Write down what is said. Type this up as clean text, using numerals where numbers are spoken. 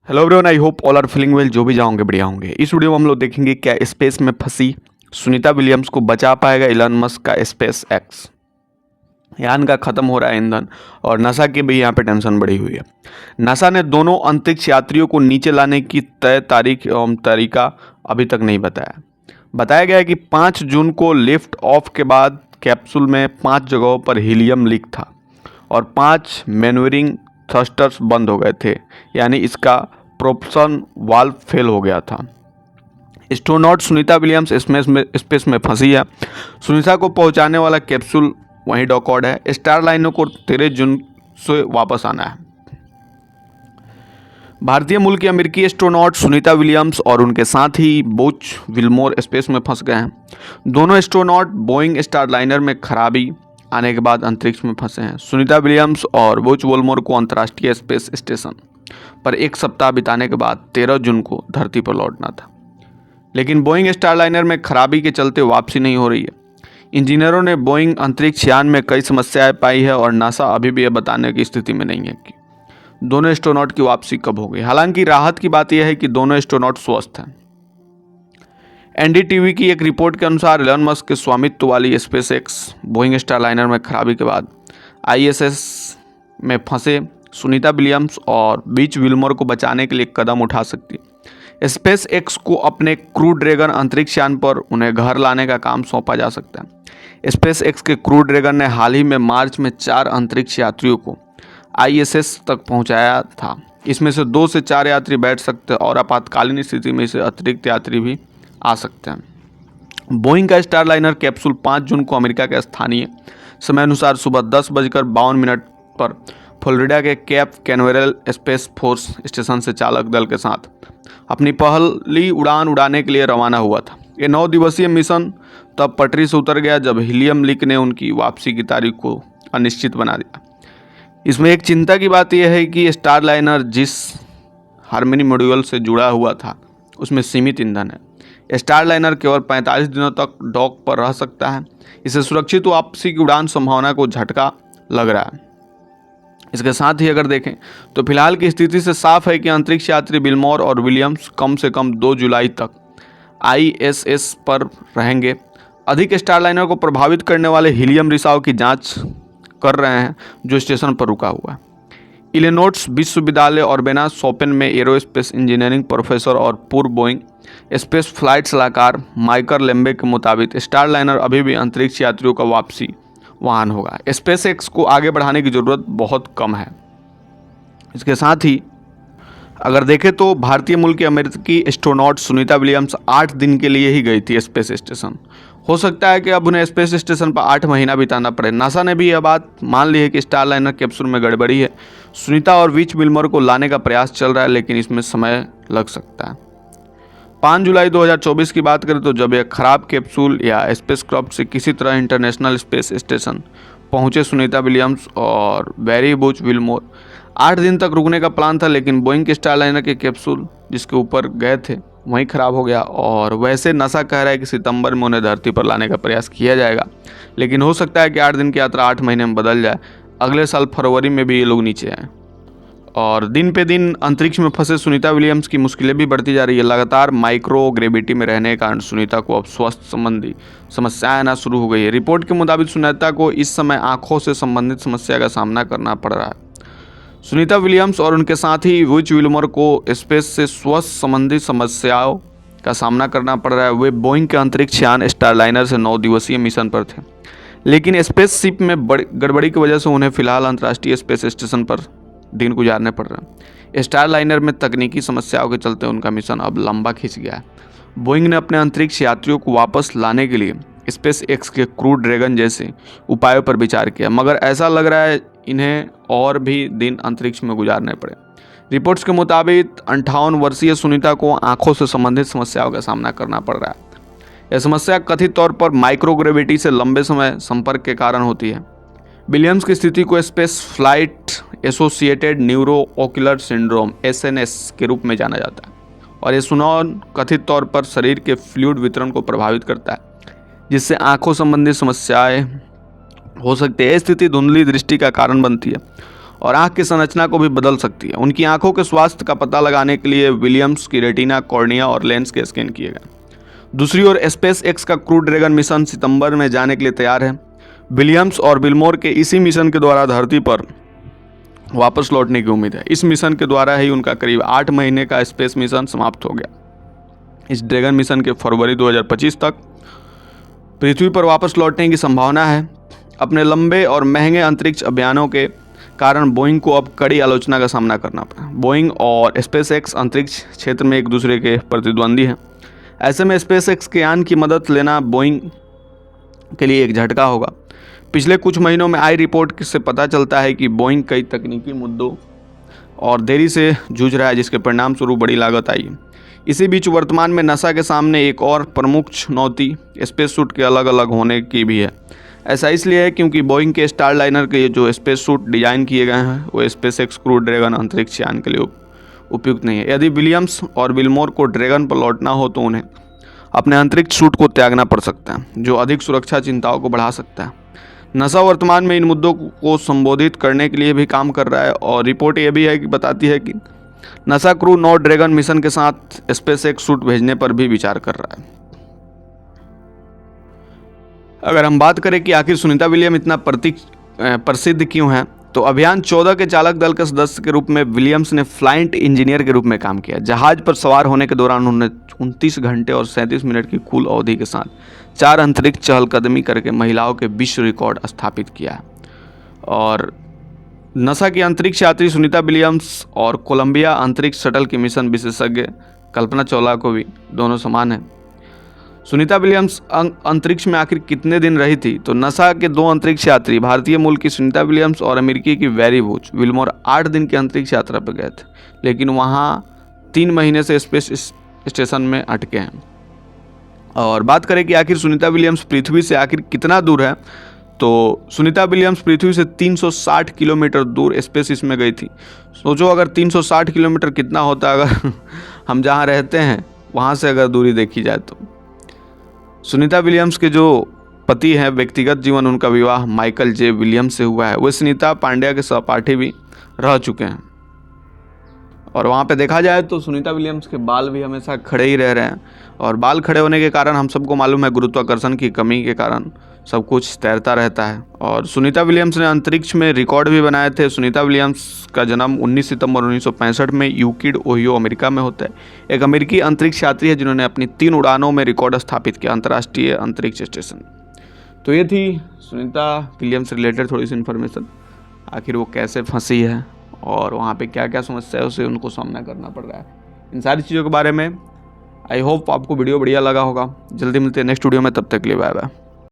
Hello everyone, I hope all are feeling well. जो भी जाओगे बढ़िया होंगे। इस वीडियो में हम लोग देखेंगे क्या स्पेस में फंसी सुनीता विलियम्स को बचा पाएगा इलॉन मस्क का स्पेस एक्स। यान का खत्म हो रहा है ईंधन और नासा की भी यहाँ पे टेंशन बढ़ी हुई है। नासा ने दोनों अंतरिक्ष यात्रियों को नीचे लाने की तय तारीख एवं तरीका अभी तक नहीं बताया। बताया गया है कि 5 जून को लिफ्ट ऑफ के बाद कैप्सूल में 5 जगहों पर हीलियम लीक था और 5 मैन्यूवरिंग थ्रस्टर्स बंद हो गए थे, यानी इसका प्रोपल्शन वाल्व फेल हो गया था। एस्ट्रोनॉट सुनीता विलियम्स स्पेस में फंसी है। सुनीता को पहुंचाने वाला कैप्सूल वहीं डॉकआउट है। स्टार लाइनर को 13 जून से वापस आना है। भारतीय मूल की अमेरिकी एस्ट्रोनॉट सुनीता विलियम्स और उनके साथ ही बुच विल्मोर स्पेस में फंस गए हैं। दोनों एस्ट्रोनॉट बोइंग स्टार लाइनर में खराबी आने के बाद अंतरिक्ष में फंसे हैं। सुनीता विलियम्स और बुच विल्मोर को अंतर्राष्ट्रीय स्पेस स्टेशन पर एक सप्ताह बिताने के बाद 13 जून को धरती पर लौटना था, लेकिन बोइंग स्टारलाइनर में खराबी के चलते वापसी नहीं हो रही है। इंजीनियरों ने बोइंग अंतरिक्ष यान में कई समस्याएं पाई है और नासा अभी भी यह बताने की स्थिति में नहीं है कि दोनों एस्ट्रोनॉट की वापसी कब होगी। हालांकि राहत की बात यह है कि दोनों एस्ट्रोनॉट स्वस्थ हैं। एनडीटीवी की एक रिपोर्ट के अनुसार इलॉन मस्क के स्वामित्व वाली स्पेस एक्स बोइंग स्टारलाइनर में खराबी के बाद आईएसएस में फंसे सुनीता विलियम्स और बीच विल्मोर को बचाने के लिए कदम उठा सकती है। स्पेस एक्स को अपने क्रू ड्रैगन अंतरिक्ष यान पर उन्हें घर लाने का काम सौंपा जा सकता है। स्पेस एक्स के क्रू ड्रैगन ने हाल ही में मार्च में 4 अंतरिक्ष यात्रियों को आईएसएस तक पहुंचाया था। इसमें से 2 से 4 यात्री बैठ सकते हैं और आपातकालीन स्थिति में इसे अतिरिक्त यात्री भी आ सकते हैं। बोइंग का स्टारलाइनर कैप्सूल 5 जून को अमेरिका के स्थानीय समय अनुसार सुबह 10:52 पर फ्लोरिडा के cap Canaveral space force station से चालक दल के साथ अपनी पहली उड़ान उड़ाने के लिए रवाना हुआ था। ये 9 दिवसीय मिशन तब पटरी से उतर गया जब हीलियम लीक ने उनकी वापसी की तारीख को अनिश्चित बना दिया। इसमें एक चिंता की बात यह है कि स्टारलाइनर जिस हार्मनी मॉड्यूल से जुड़ा हुआ था उसमें सीमित ईंधन है। स्टारलाइनर केवल 45 दिनों तक डॉक पर रह सकता है। इसे सुरक्षित वापसी की उड़ान संभावना को झटका लग रहा है। इसके साथ ही अगर देखें तो फिलहाल की स्थिति से साफ है कि अंतरिक्ष यात्री विल्मोर और विलियम्स कम से कम 2 जुलाई तक आईएसएस पर रहेंगे। अधिक स्टारलाइनर को प्रभावित करने वाले हीलियम रिसाव की जांच कर रहे हैं जो स्टेशन पर रुका हुआ है। इलिनोइस विश्वविद्यालय ऑर्बेना सोपेन में एरोस्पेस इंजीनियरिंग प्रोफेसर और पूर्व बोइंग स्पेस फ्लाइट सलाहकार माइकल लेम्बे के मुताबिक स्टारलाइनर अभी भी अंतरिक्ष यात्रियों का वापसी वाहन होगा। स्पेस एक्स को आगे बढ़ाने की ज़रूरत बहुत कम है। इसके साथ ही अगर देखें तो भारतीय मूल की अमेरिकी एस्ट्रोनॉट सुनीता विलियम्स 8 दिन के लिए ही गई थी स्पेस स्टेशन। हो सकता है कि अब उन्हें स्पेस स्टेशन पर 8 महीना बिताना पड़े। नासा ने भी यह बात मान ली है कि स्टारलाइनर कैप्सूल में गड़बड़ी है। सुनीता और बीच विल्मोर को लाने का प्रयास चल रहा है, लेकिन इसमें समय लग सकता है। 5 जुलाई 2024 की बात करें तो जब यह खराब कैप्सूल या स्पेसक्राफ्ट से किसी तरह इंटरनेशनल स्पेस स्टेशन पहुंचे सुनीता विलियम्स और बैरी बुच विल्मोर 8 दिन तक रुकने का प्लान था, लेकिन बोइंग के स्टारलाइनर के कैप्सूल जिसके ऊपर गए थे वहीं खराब हो गया। और वैसे नासा कह रहा है कि सितंबर में उन्हें धरती पर लाने का प्रयास किया जाएगा, लेकिन हो सकता है कि 8 दिन की यात्रा 8 महीने में बदल जाए। अगले साल फरवरी में भी ये लोग नीचे आए। और दिन पे दिन अंतरिक्ष में फंसे सुनीता विलियम्स की मुश्किलें भी बढ़ती जा रही है। लगातार माइक्रो ग्रेविटी में रहने के कारण सुनीता को अब स्वास्थ्य संबंधी समस्याएं आना शुरू हो गई है। रिपोर्ट के मुताबिक सुनीता को इस समय आंखों से संबंधित समस्या का सामना करना पड़ रहा है। सुनीता विलियम्स और उनके साथ ही बुच विल्मोर को स्पेस से स्वास्थ्य संबंधी समस्याओं का सामना करना पड़ रहा है। वे बोइंग के अंतरिक्ष यान स्टारलाइनर से 9 दिवसीय मिशन पर थे, लेकिन स्पेसशिप में गड़बड़ी की वजह से उन्हें फिलहाल अंतर्राष्ट्रीय स्पेस स्टेशन पर दिन गुजारने पड़ रहे हैं। स्टारलाइनर में तकनीकी समस्याओं के चलते उनका मिशन अब लंबा खिंच गया है। बोइंग ने अपने अंतरिक्ष यात्रियों को वापस लाने के लिए स्पेस एक्स के क्रू ड्रैगन जैसे उपायों पर विचार किया, मगर ऐसा लग रहा है इन्हें और भी दिन अंतरिक्ष में गुजारने पड़े। रिपोर्ट्स के मुताबिक 58 वर्षीय सुनीता को आंखों से संबंधित समस्याओं का सामना करना पड़ रहा है। यह समस्या कथित तौर पर माइक्रोग्रेविटी से लंबे समय संपर्क के कारण होती है। विलियम्स की स्थिति को space flight associated neuro ocular syndrome (SNS) के रूप में जाना जाता है और यह सुनौन कथित तौर पर शरीर के फ्लूइड वितरण को प्रभावित करता है, जिससे आंखों संबंधी समस्याएं हो सकती है। स्थिति धुंधली दृष्टि का कारण बनती है और आँख की संरचना को भी बदल सकती है। उनकी आँखों के स्वास्थ्य का पता लगाने के लिए विलियम्स की रेटिना, कॉर्निया और लेंस के स्कैन किए गए। दूसरी ओर स्पेस एक्स का क्रू ड्रैगन मिशन सितंबर में जाने के लिए तैयार है। विलियम्स और विल्मोर के इसी मिशन के द्वारा धरती पर वापस लौटने की उम्मीद है। इस मिशन के द्वारा ही उनका करीब 8 महीने का स्पेस मिशन समाप्त हो गया। इस ड्रैगन मिशन के फरवरी 2025 तक पृथ्वी पर वापस लौटने की संभावना है। अपने लंबे और महंगे अंतरिक्ष अभियानों के कारण बोइंग को अब कड़ी आलोचना का सामना करना पड़ा। बोइंग और स्पेस एक्स अंतरिक्ष क्षेत्र में एक दूसरे के प्रतिद्वंदी हैं। ऐसे में स्पेस एक्स के यान की मदद लेना बोइंग के लिए एक झटका होगा। पिछले कुछ महीनों में आई रिपोर्ट से पता चलता है कि बोइंग कई तकनीकी मुद्दों और देरी से जूझ रहा है, जिसके परिणाम स्वरूप बड़ी लागत आई है। इसी बीच वर्तमान में नासा के सामने एक और प्रमुख चुनौती स्पेस सूट के अलग अलग होने की भी है। ऐसा इसलिए है क्योंकि बोइंग के स्टार लाइनर के जो स्पेस सूट डिजाइन किए गए हैं वो स्पेस एक्स क्रू ड्रैगन अंतरिक्ष यान के लिए उपयुक्त नहीं है। यदि विलियम्स और विल्मोर को ड्रैगन पर लौटना हो तो उन्हें अपने अंतरिक्ष सूट को त्यागना पड़ सकता है, जो अधिक सुरक्षा चिंताओं को बढ़ा सकता है। नासा वर्तमान में इन मुद्दों को संबोधित करने के लिए भी काम कर रहा है और रिपोर्ट ये भी है कि बताती है कि नासा क्रू नौ ड्रैगन मिशन के साथ स्पेस एक्स सूट भेजने पर भी विचार कर रहा है। अगर हम बात करें कि आखिर सुनीता विलियम इतना प्रसिद्ध क्यों है, तो अभियान 14 के चालक दल के सदस्य के रूप में विलियम्स ने फ्लाइट इंजीनियर के रूप में काम किया। जहाज पर सवार होने के दौरान उन्होंने 29 घंटे और 37 मिनट की कुल अवधि के साथ 4 अंतरिक्ष चहलकदमी करके महिलाओं के विश्व रिकॉर्ड स्थापित किया है। और नासा की अंतरिक्ष यात्री सुनीता विलियम्स और कोलंबिया अंतरिक्ष शटल की मिशन विशेषज्ञ कल्पना चावला को भी दोनों समान हैं। सुनीता विलियम्स अंतरिक्ष में आखिर कितने दिन रही थी, तो नासा के 2 अंतरिक्ष यात्री भारतीय मूल की सुनीता विलियम्स और अमेरिकी की वेरी वुड विल्मोर 8 दिन की अंतरिक्ष यात्रा पर गए थे, लेकिन वहाँ 3 महीने से स्पेस स्टेशन में अटके हैं। और बात करें कि आखिर सुनीता विलियम्स पृथ्वी से आखिर कितना दूर है, तो सुनीता विलियम्स पृथ्वी से 360 किलोमीटर दूर स्पेस में गई थी। सोचो अगर 360 किलोमीटर कितना होता अगर हम जहाँ रहते हैं वहाँ से अगर दूरी देखी जाए तो। सुनीता विलियम्स के जो पति हैं, व्यक्तिगत जीवन उनका विवाह माइकल जे विलियम्स से हुआ है। वे सुनीता पांड्या के सहपाठी भी रह चुके हैं। और वहाँ पे देखा जाए तो सुनीता विलियम्स के बाल भी हमेशा खड़े ही रह रहे हैं, और बाल खड़े होने के कारण हम सबको मालूम है गुरुत्वाकर्षण की कमी के कारण सब कुछ तैरता रहता है। और सुनीता विलियम्स ने अंतरिक्ष में रिकॉर्ड भी बनाए थे। सुनीता विलियम्स का जन्म 19 सितंबर 1965 में यूकिड, ओहियो, अमेरिका में होता है। एक अमेरिकी अंतरिक्ष यात्री है जिन्होंने अपनी 3 उड़ानों में रिकॉर्ड स्थापित किया अंतर्राष्ट्रीय अंतरिक्ष स्टेशन। तो ये थी सुनीता विलियम्स रिलेटेड थोड़ी सी इन्फॉर्मेशन। आखिर वो कैसे फंसी है और वहाँ पे क्या क्या समस्याओं से उनको सामना करना पड़ रहा है, इन सारी चीज़ों के बारे में आई होप आपको वीडियो बढ़िया लगा होगा। जल्दी मिलते हैं नेक्स्ट वीडियो में, तब तक के लिए बाय बाय।